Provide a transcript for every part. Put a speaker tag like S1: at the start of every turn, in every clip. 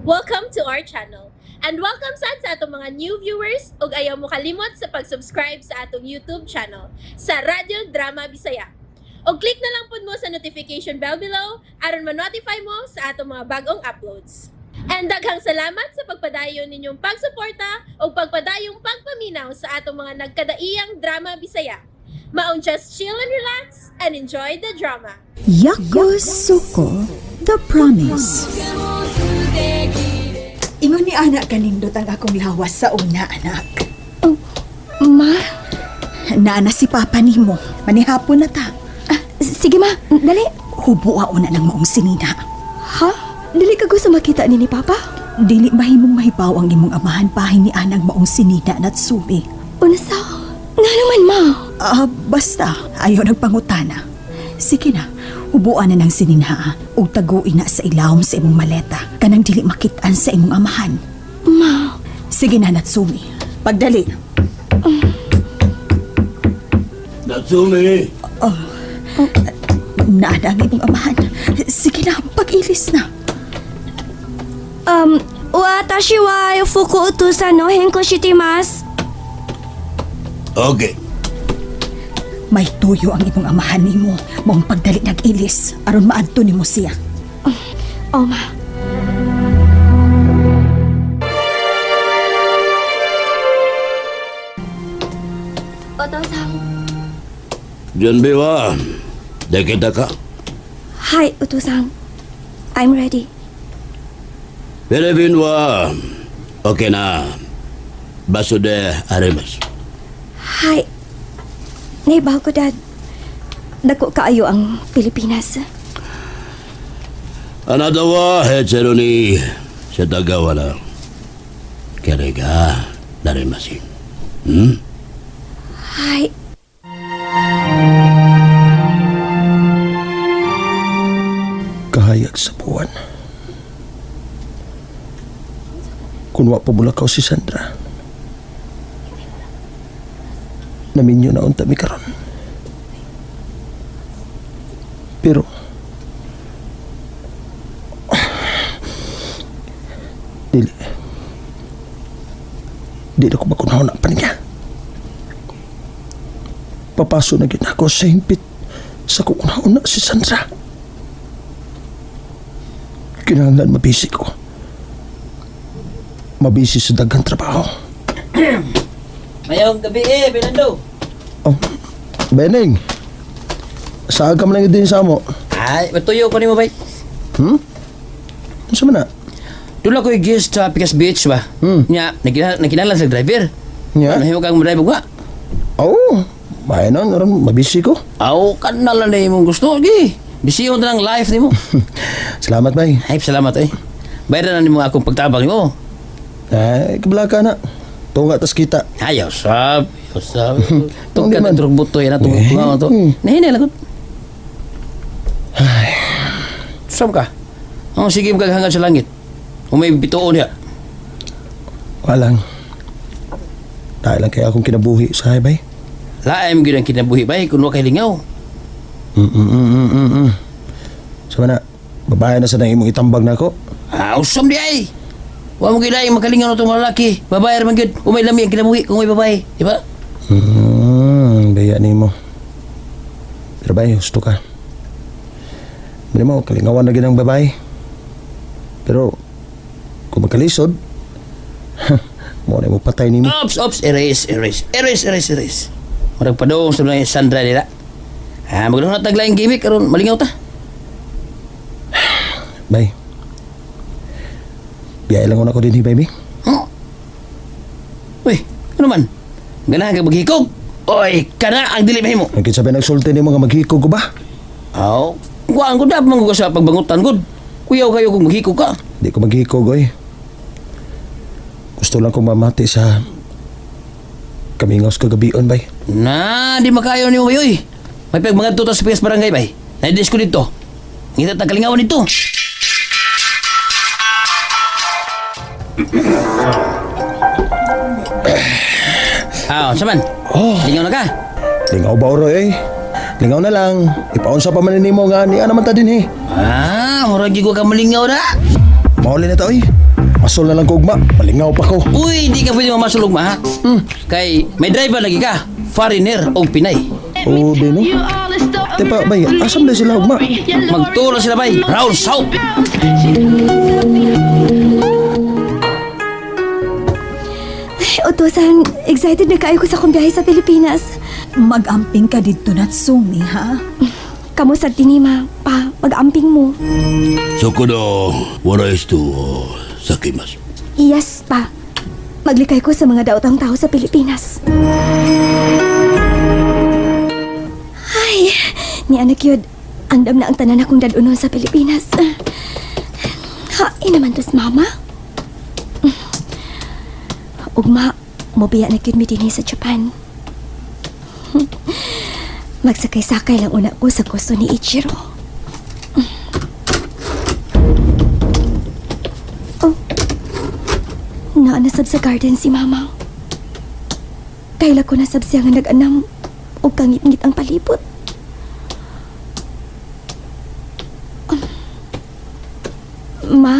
S1: Welcome to our channel. And welcome sa atong mga new viewers ug ayaw mo kalimot sa pag-subscribe sa atong YouTube channel sa Radio Drama Bisaya. O click na lang pud mo sa notification bell below aron ma-notify mo sa atong mga bagong uploads. And daghang salamat sa pagpadayon ninyong pagsuporta o pagpadayong pagpaminaw sa atong mga nagkadaiyang Drama Bisaya. Maong just chill and relax and enjoy the drama.
S2: Yakusoku, The Promise.
S3: Ingon ni anak kanindot ang akong lawas sa una, anak.
S2: Oh, ma?
S3: Naana si papa nimo. Manihapon na ta.
S2: Sige ma, dali.
S3: Hubua una ng maong sinina.
S2: Ha? Dili ka gusto makita ni Papa?
S3: Dili mahimong mahibaw ang imong amahan pahin ni anang maong sinina at sumi.
S2: Unsa? Nga naman ma?
S3: Basta, ayaw nagpangutana. Sige na, hubuan na ng sinina o taguin na sa ilawom sa imong maleta kanang dili makitaan sa imong amahan.
S2: Ma?
S3: Sige na, Natsumi. Pagdali.
S4: Natsumi!
S3: Naana ang imong amahan. Sige na, pag-ilis na.
S2: Watashi wa fuku utusan no henko shitimasu.
S4: Okay.
S3: May tuyo ang imong amahan nimo. Mong pagdali nag-ilis aron maadto nimo siya.
S2: Oh ma. Oto-san.
S4: Diyan biwa. Dekita ka.
S2: Hi, Uto-san. I'm ready.
S4: Pilipin wa. Okay na. Basude arimas.
S2: Hi. Naibaw ko, Dad. Dako kaayo ang Pilipinas.
S4: Anadawa hetsero ni sa tagawa na. Kerega darimasin.
S2: Hi.
S5: Kahayag sa buwan. Kunwa pa bulakaw si Sandra. Naminyo na unta mi karon. Pero Dili ko makunahon ang paningya. Papaso na gid ako sa himpit sa kukunahon na si Sandra. Kinahanglan mabisi ko. Mabisi sa daghang trabaho.
S6: Mayroong gabi Benando.
S5: Oh, Beneng. Saan ka man lang din sa mo?
S6: Ay, matuyo ko ni mo, bay.
S5: Ano sa mana?
S6: Doon ako i-guest sa Picas Beach ba? Nya, nakinalan sa driver.
S5: Nya?
S6: Ano kang driver ko?
S5: Oo. Bayan na, naran mabisi ko.
S6: Aw, kanala na yung gusto. Gi, bisiyo na lang life ni mo.
S5: Salamat, bay.
S6: Ay, salamat eh. Bayaran na ni mo akong pagtabang mo.
S5: Ay, kabala ka na. Tunga tas kita.
S6: Ayaw, sab.
S5: Tunggu
S6: Tungkat
S5: man.
S6: na turog buto yan na tunga to. Nahinay lagot.
S5: Ay,
S6: Sab ka. Ang sige magkahangad sa langit. Kung may bituon niya.
S5: walang. Dahil lang kaya akong kinabuhi sa bay.
S6: Laim gyud ang kinabuhi bay kun wa kay lingaw.
S5: Sa mana, babae na sa nang imong itambag na ako.
S6: Usam di ay. Wa mo gyud ay makalingaw itong lalaki. Babae man gyud. Umay lami ang kinabuhi kung may babae, di ba?
S5: Gaya ni mo. Pero bay, gusto ka. Hindi mo, kalingawan na ginang babae. Pero, kung magkalisod, mo na mo patay ni mo.
S6: Ops, erase. Marag padong sa mga Sandra nila. Magandang nataglaing gimmick karon malingaw ta.
S5: Bay, biyay lang ako din, baby.
S6: Uy, ano man? Ganahan ka maghikog? Oy, kana ang dili mahimo.
S5: Ang kinsabi nagsulti ni mo nga maghikog ko ba?
S6: Aw, kuhaan ko dapat manggugo sa pagbangutan gud. Kuyaw kayo kung maghikog ka.
S5: Di ko maghikog, oy. Gusto lang kong mamati sa kamingos kagabion, bay.
S6: Na, di makayo ni mo uy. May pag mga tutas sa Pikas Barangay bay. Naidis ko dito. Ngita tagkalingawan dito. Saman? Lingaw na ka?
S5: Lingaw ba, Oroy, eh? Lingaw na lang. Ipaunsa pa man nimo nga ni naman ta din, eh.
S6: Murag gigo ka malingaw na.
S5: Mauli na ta, oy. Masol na lang ko, ugma. Malingaw pa ko.
S6: Uy, di ka pwede mamasulog ma, ha? Kay may driver lagi ka, foreigner o Pinay.
S5: O, di no? Tepa, bay, asam na sila, ugma?
S6: Magturo sila bay, round south.
S2: Ay, utusan, excited na kaayo ko sa akong biyahe sa Pilipinas.
S3: Mag-amping ka dito, Natsumi, ha?
S2: Kamusta tinima, pa, mag-amping mo.
S4: Sokodo, warais to sakimas.
S2: Yes, pa. Maglikay ko sa mga daotang tao sa Pilipinas. Ay, ni anak yun, andam na ang tanan akong dadunon sa Pilipinas. Hain naman tos, mama. Ugma, mobiya na yun mi dinhi sa Japan. Magsakay-sakay lang una ko sa gusto ni Ichiro. Oh, naanasab sa garden si mama. Kaila ko nasab siya nga nag-anam o kangit-ngit ang palibot. Ma,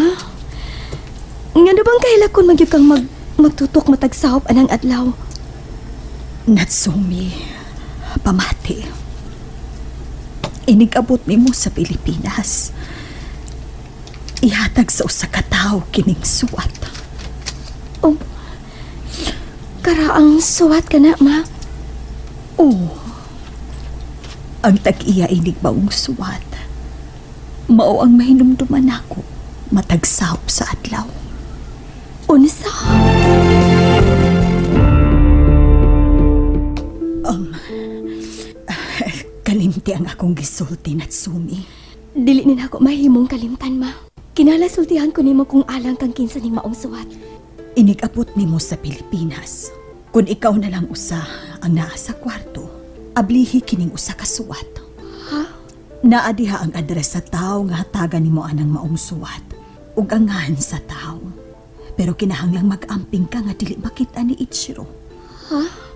S2: nga na bang kaila ko magyug kang magtutok matagsahop anang adlaw?
S3: Natsumi, pamati. Inigabot ni mo sa Pilipinas. Ihatag sa usa ka tawo kining suwat.
S2: Oh, karaang suwat ka na, ma.
S3: Oo. Ang tag-iya inig baong suwat. Mao ang mahinumduman ako matagsahop sa adlaw.
S2: Unsa?
S3: Kalimti ang akong gisulti, Natsumi.
S2: Dili ni na ako mahimong kalimtan, ma. Kinalasultihan ko nimo kung alang kang kinsa ning maong suwat.
S3: Inigabot ni mo sa Pilipinas. Kung ikaw na lang usa ang naa sa kwarto, ablihi kining usa ka suwat.
S2: Ha?
S3: Naa diha ang adres sa tawo nga hatagan nimo anang maong suwat ug angahan sa tawo. Pero kinahanglang mag-amping ka nga dili makita ni Ichiro.
S2: Ha?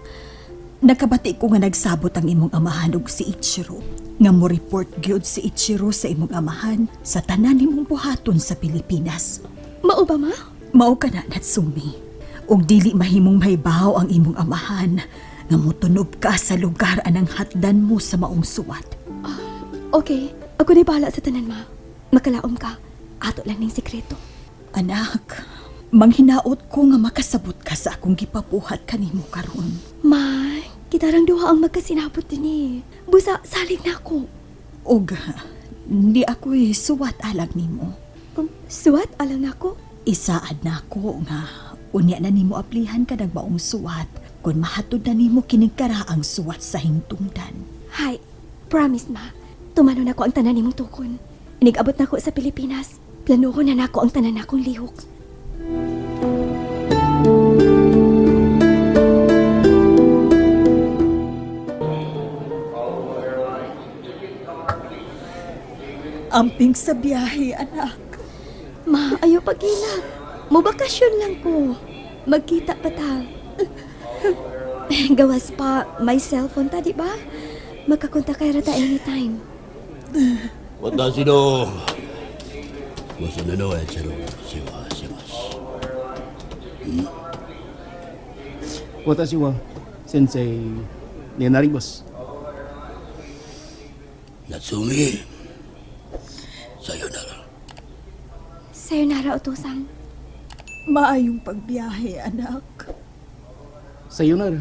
S3: Nakabati ko nga nagsabot ang imong amahan ug si Ichiro nga mo report gyud si Ichiro sa imong amahan sa tanan nimong buhaton sa Pilipinas.
S2: Mao ba, ma?
S3: Mao ka na, Natsumi. Ug dili mahimong mahibaw ang imong amahan nga motunob ka sa lugar anang hatdan mo sa maong suwat.
S2: Okay, ako na bahala sa tanan, ma. Makalaom ka. Ato lang ning sikreto.
S3: Anak, manghinaot ko nga makasabot ka sa akong gipabuhat kanimo karon.
S2: Ma, kitarang duha ang magkasinabot din eh. Busa, salig na ako.
S3: Ug di ako'y suwat alag nimo.
S2: Suwat, alam na ako.
S3: Isaad na ako nga unya na nimo aplihan ka nagbaong suwat kung mahatod na nimo kining karaang suwat sa hingtungdan.
S2: Hay, promise, ma. Tumanon ako ang tanan nimong tukon. Inigabot na ako sa Pilipinas. Planuhon na nako ang tanan akong lihok.
S3: Amping sa biyahe, anak.
S2: Ma, ayaw pag-ilag. Mubakasyon lang ko. Magkita pa ta. Gawas pa, may cellphone ta, di ba? Magkakontak kay Rata anytime.
S4: Watashi no Masana no Ichiro shiwa shimasu.
S7: 私は先生になります。
S4: Natsumi, sayonara.
S2: Sayonara, utosang.
S3: Maayong pagbiyahe, anak.
S7: さよなら。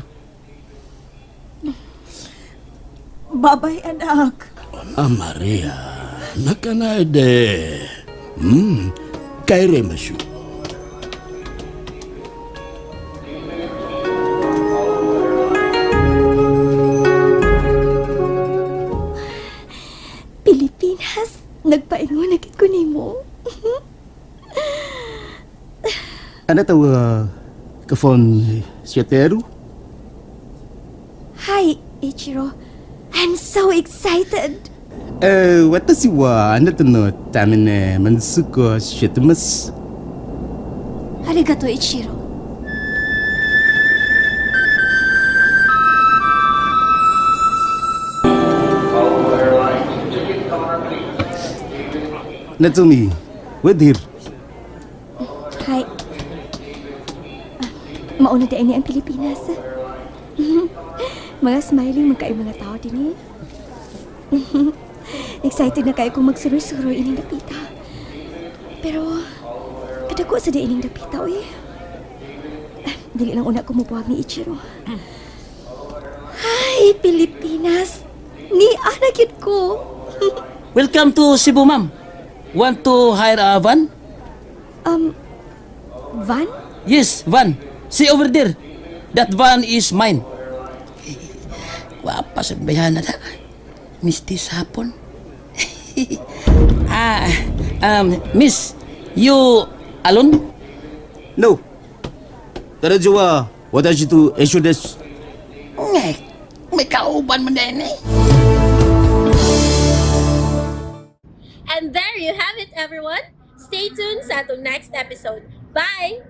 S3: Babay, anak.
S4: Ah, Maria, nakanai de. Kairemasu.
S2: Pilipinas, nagpaingon na kit ko nimo.
S7: あなたはカフォン知ってる？
S2: Hi, Ichiro. I'm so excited.
S7: 私はあなたのためにものすごく知ってます。
S2: Arigato, Ichiro.
S7: Natsumi, we're here.
S2: Hi. Mauna din ni ang Pilipinas. Mga smiling man kayo mga tao din eh. Excited na kayo kung magsuroy-suroy ining dapita. Pero, kadako sa di ining dapita, uy. Dili lang una ko mubuhag ni Ichiro. Ay, Pilipinas! Ni anak yun ko!
S6: Welcome to Cebu, ma'am. Want to hire a van?
S2: Van?
S6: Yes, van. See over there. That van is mine. Wapa sa bayan na da. Mistis hapon. Miss, you alone?
S7: No. 彼女は私と一緒です。
S6: Ngay, may kauban mo din eh.
S1: And there you have it, everyone. Stay tuned sa atong next episode. Bye!